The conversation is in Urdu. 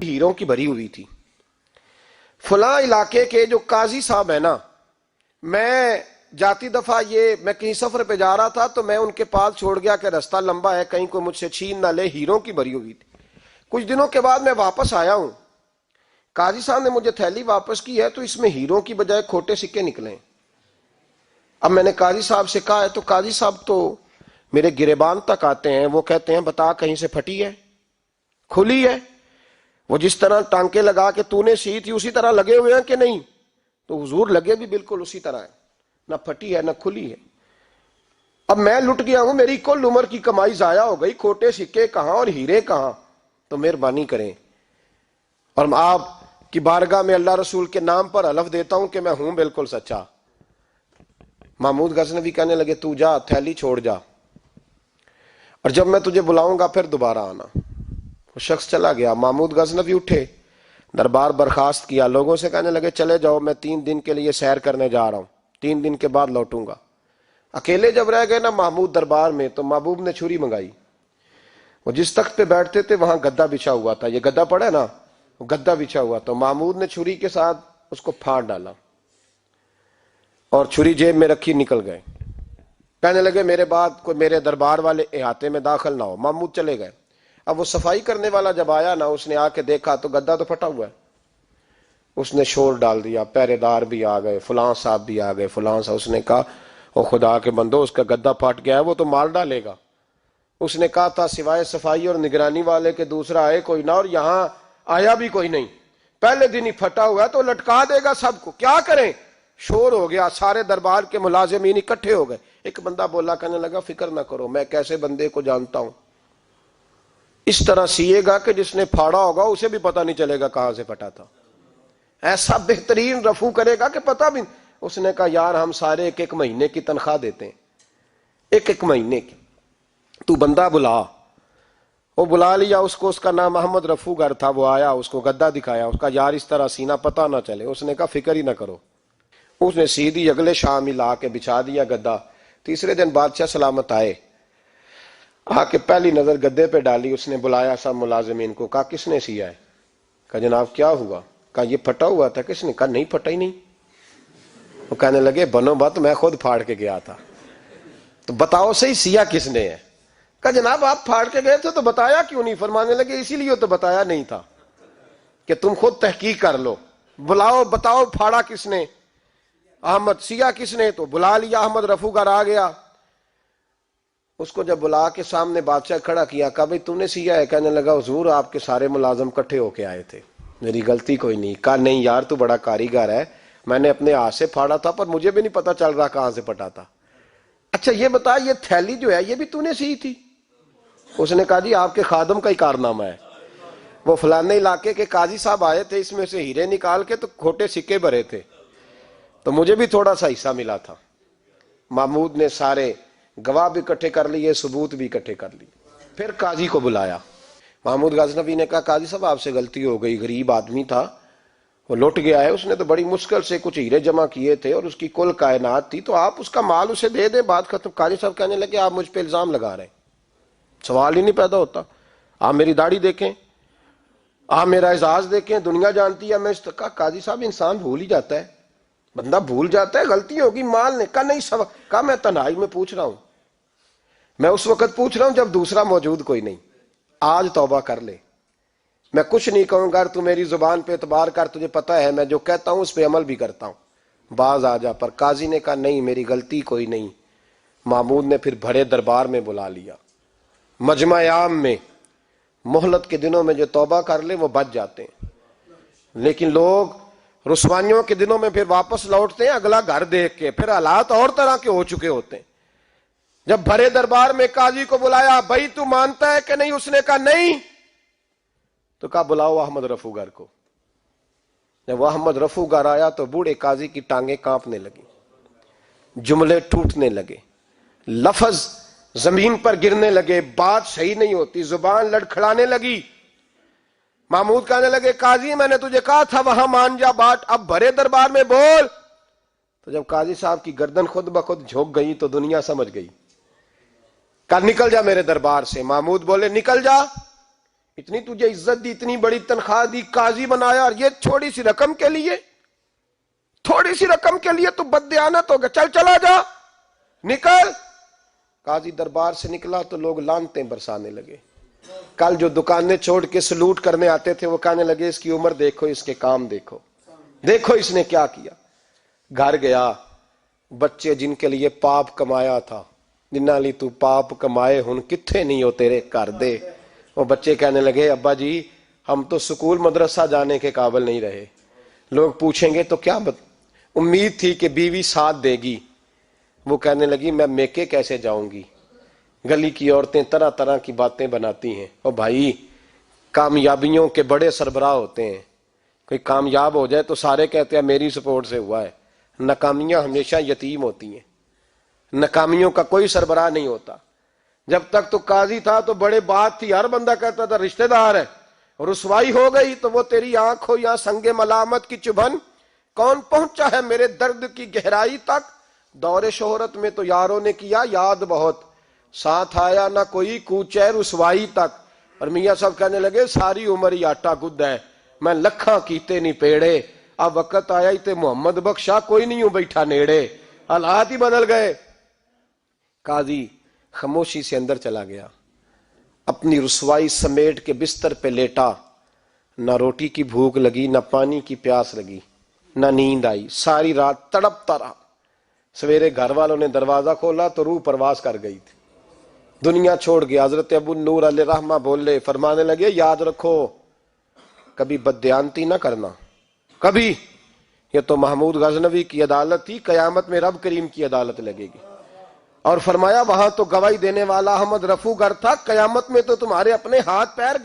ہیروں کی بھری ہوئی تھی. فلاں علاقے کے جو قاضی صاحب ہیں نا، میں جاتی دفعہ میں کہیں سفر پہ جا رہا تھا تو میں ان کے پاس چھوڑ گیا کہ رستہ لمبا ہے، کہیں کوئی مجھ سے چھین نہ لے. ہیروں کی بھری ہوئی تھی. کچھ دنوں کے بعد میں واپس آیا ہوں، قاضی صاحب نے مجھے تھیلی واپس کی ہے تو اس میں ہیروں کی بجائے کھوٹے سکے نکلے. اب میں نے قاضی صاحب سے کہا ہے تو قاضی صاحب تو میرے گریبان تک آتے ہیں، وہ کہتے ہیں بتا کہیں سے پھٹی ہے، کھلی ہے؟ وہ جس طرح ٹانکے لگا کے تو نے سی تھی اسی طرح لگے ہوئے ہیں کہ نہیں؟ تو حضور لگے بھی بالکل اسی طرح ہے، نہ پھٹی ہے نہ کھلی ہے. اب میں لٹ گیا ہوں، میری کل عمر کی کمائی ضائع ہو گئی، کھوٹے سکے کہاں اور ہیرے کہاں؟ تو مہربانی کریں. اور آپ کی بارگاہ میں اللہ رسول کے نام پر حلف دیتا ہوں کہ میں ہوں بالکل سچا. محمود غزنوی کہنے لگے تو جا، تھیلی چھوڑ جا، اور جب میں تجھے بلاؤں گا پھر دوبارہ آنا. وہ شخص چلا گیا. محمود غزنوی اٹھے، دربار برخاست کیا، لوگوں سے کہنے لگے چلے جاؤ، میں 3 دن کے لیے سیر کرنے جا رہا ہوں، 3 دن کے بعد لوٹوں گا. اکیلے جب رہ گئے نا محمود دربار میں تو محبوب نے چھری منگائی. وہ جس تخت پہ بیٹھتے تھے وہاں گدا بچھا ہوا تھا، یہ گدا پڑا ہے نا، وہ گدا بچھا ہوا تھا. محمود نے چھری کے ساتھ اس کو پھاڑ ڈالا اور چھری جیب میں رکھی، نکل گئے. کہنے لگے میرے بعد کوئی میرے دربار والے احاطے میں داخل نہ ہو. محمود چلے گئے. اب وہ صفائی کرنے والا جب آیا نا، اس نے آ کے دیکھا تو گدا تو پھٹا ہوا ہے. اس نے شور ڈال دیا، پہرے دار بھی آ گئے، فلاں صاحب بھی آ گئے، فلاں صاحب. اس نے کہا او خدا کے بندو، اس کا گدا پھٹ گیا ہے، وہ تو مار ڈالے گا. اس نے کہا تھا سوائے صفائی اور نگرانی والے کے دوسرا آئے کوئی نہ، اور یہاں آیا بھی کوئی نہیں، پہلے دن ہی پھٹا ہوا ہے تو لٹکا دے گا سب کو، کیا کریں؟ شور ہو گیا، سارے دربار کے ملازمین اکٹھے ہو گئے. ایک بندہ بولا، کہنے لگا فکر نہ کرو، میں کیسے بندے کو جانتا ہوں، اس طرح سیے گا کہ جس نے پھاڑا ہوگا اسے بھی پتہ نہیں چلے گا کہاں سے پھٹا تھا. ایسا بہترین رفو کرے گا کہ پتہ بھی. اس نے کہا یار ہم سارے 1 مہینے کی تنخواہ دیتے ہیں، 1 مہینے کی، تو بندہ بلا. وہ بلا لیا اس کو، اس کا نام محمد رفو گر تھا. وہ آیا، اس کو گدا دکھایا، اس کا یار اس طرح سینا پتہ نہ چلے. اس نے کہا فکر ہی نہ کرو. اس نے سیدھی اگلے شام ہی لا کے بچھا دیا گدا. تیسرے دن بادشاہ سلامت آئے، آ کے پہلی نظر گدے پہ ڈالی. اس نے بلایا سب ملازمین کو، کہا کس نے سیا ہے؟ کہا جناب کیا ہوا؟ کہا یہ پھٹا ہوا تھا. کس نے؟ کہا نہیں پھٹا ہی نہیں. وہ کہنے لگے بنو بات، میں خود پھاڑ کے گیا تھا. تو بتاؤ صحیح سیا کس نے ہے؟ کہا جناب آپ پھاڑ کے گئے تھے تو بتایا کیوں نہیں؟ فرمانے لگے اسی لیے تو بتایا نہیں تھا کہ تم خود تحقیق کر لو. بلاؤ بتاؤ پھاڑا کس نے، احمد سیا کس نے؟ تو بلا لیا. احمد رفو گر آ گیا. اس کو جب بلا کے سامنے بادشاہ کھڑا کیا، کہا بھئی تو نے سیا ہے؟ کہنے لگا حضور آپ کے سارے ملازم کٹھے ہو کے آئے تھے، میری غلطی کوئی نہیں. کہا نہیں یار تو بڑا کاریگر ہے، میں نے اپنے ہاتھ سے پھاڑا تھا پر مجھے بھی نہیں پتا چل رہا کہاں سے پھٹا تھا. اچھا یہ بتا یہ تھیلی جو ہے یہ بھی تو نے سی تھی؟ اس نے کہا جی آپ کے خادم کا ہی کارنامہ ہے، وہ فلانے علاقے کے قاضی صاحب آئے تھے، اس میں سے ہیرے نکال کے تو کھوٹے سکے بھرے تھے تو مجھے بھی تھوڑا سا حصہ ملا تھا. محمود نے سارے گواہ بھی اکٹھے کر لیے، ثبوت بھی اکٹھے کر لیے. پھر قاضی کو بلایا. محمود غزنوی نے کہا قاضی صاحب آپ سے غلطی ہو گئی، غریب آدمی تھا، وہ لٹ گیا ہے، اس نے تو بڑی مشکل سے کچھ ہیرے جمع کیے تھے اور اس کی کل کائنات تھی، تو آپ اس کا مال اسے دے دیں، بات ختم. قاضی صاحب کہنے لگے آپ مجھ پہ الزام لگا رہے ہیں، سوال ہی نہیں پیدا ہوتا. آپ میری داڑھی دیکھیں، آپ میرا اعزاز دیکھیں، دنیا جانتی ہے میں اس کا. قاضی صاحب انسان بھول ہی جاتا ہے، بندہ بھول جاتا ہے، غلطی ہوگی. مال نے کہا نہیں سب. کہا میں تنہائی میں پوچھ رہا ہوں، میں اس وقت پوچھ رہا ہوں جب دوسرا موجود کوئی نہیں. آج توبہ کر لے، میں کچھ نہیں کہوں گا، تو میری زبان پہ اعتبار کر، تجھے پتہ ہے میں جو کہتا ہوں اس پہ عمل بھی کرتا ہوں، باز آ جا. پر قاضی نے کہا نہیں میری غلطی کوئی نہیں. محمود نے پھر بڑے دربار میں بلا لیا، مجمع عام میں. مہلت کے دنوں میں جو توبہ کر لے وہ بچ جاتے ہیں، لیکن لوگ رسوائیوں کے دنوں میں پھر واپس لوٹتے ہیں اگلا گھر دیکھ کے، پھر حالات اور طرح کے ہو چکے ہوتے ہیں. جب بھرے دربار میں قاضی کو بلایا، بھائی تو مانتا ہے کہ نہیں؟ اس نے کہا نہیں. تو کہا بلاؤ احمد رفو گر کو. جب احمد رفو گر آیا تو بوڑھے قاضی کی ٹانگیں کانپنے لگی، جملے ٹوٹنے لگے، لفظ زمین پر گرنے لگے، بات صحیح نہیں ہوتی، زبان لڑکھڑانے لگی. محمود کہنے لگے قاضی میں نے تجھے کہا تھا وہاں مان جا بات، اب بھرے دربار میں بول. تو جب قاضی صاحب کی گردن خود بخود جھک گئی تو دنیا سمجھ گئی. کہا نکل جا میرے دربار سے. محمود بولے نکل جا، اتنی تجھے عزت دی، اتنی بڑی تنخواہ دی، قاضی بنایا، اور یہ تھوڑی سی رقم کے لیے، تھوڑی سی رقم کے لیے تو بددیانت ہو گیا، چل چلا جا، نکل۔ قاضی دربار سے نکلا تو لوگ لعنتیں برسانے لگے۔ کل جو دکانیں چھوڑ کے سلوٹ کرنے آتے تھے وہ کہنے لگے اس کی عمر دیکھو، اس کے کام دیکھو، دیکھو اس نے کیا کیا۔ گھر گیا، بچے جن کے لیے پاپ کمایا تھا، جنہاں لی تو پاپ کمائے ہن کتھے نہیں ہو تیرے کر دے، وہ بچے کہنے لگے ابا جی ہم تو سکول مدرسہ جانے کے قابل نہیں رہے، لوگ پوچھیں گے تو کیا امید تھی کہ بیوی ساتھ دے گی۔ وہ کہنے لگی میں میکے کیسے جاؤں گی، گلی کی عورتیں طرح طرح کی باتیں بناتی ہیں۔ اور بھائی کامیابیوں کے بڑے سربراہ ہوتے ہیں، کوئی کامیاب ہو جائے تو سارے کہتے ہیں میری سپورٹ سے ہوا ہے، ناکامیاں ہمیشہ یتیم ہوتی ہیں، ناکامیوں کا کوئی سربراہ نہیں ہوتا۔ جب تک تو قاضی تھا تو بڑے بات تھی، ہر بندہ کہتا تھا رشتہ دار ہے، رسوائی ہو گئی تو وہ تیری آنکھ ہو یا سنگ ملامت کی چبھن، کون پہنچا ہے میرے درد کی گہرائی تک، دور شہرت میں تو یاروں نے کیا یاد بہت، ساتھ آیا نہ کوئی کوچے رسوائی تک۔ اور میاں صاحب کہنے لگے ساری عمر ہی آٹا گد ہے، میں لکھاں کیتے نہیں پیڑے، اب وقت آیا ہی تے محمد بخشا کوئی نہیں ہوں بیٹھا نیڑے، حالات ہی بدل گئے۔ قاضی خاموشی سے اندر چلا گیا، اپنی رسوائی سمیٹ کے بستر پہ لیٹا، نہ روٹی کی بھوک لگی، نہ پانی کی پیاس لگی، نہ نیند آئی، ساری رات تڑپتا رہا۔ سویرے گھر والوں نے دروازہ کھولا تو روح پرواز کر گئی تھی، دنیا چھوڑ گیا۔ حضرت ابو نور علیہ رحمہ بولے، فرمانے لگے یاد رکھو کبھی بددیانتی نہ کرنا، کبھی، یہ تو محمود غزنوی کی عدالت تھی، قیامت میں رب کریم کی عدالت لگے گی۔ اور فرمایا وہاں تو گواہی دینے والا احمد رفو گر تھا، قیامت میں تو تمہارے اپنے ہاتھ پیر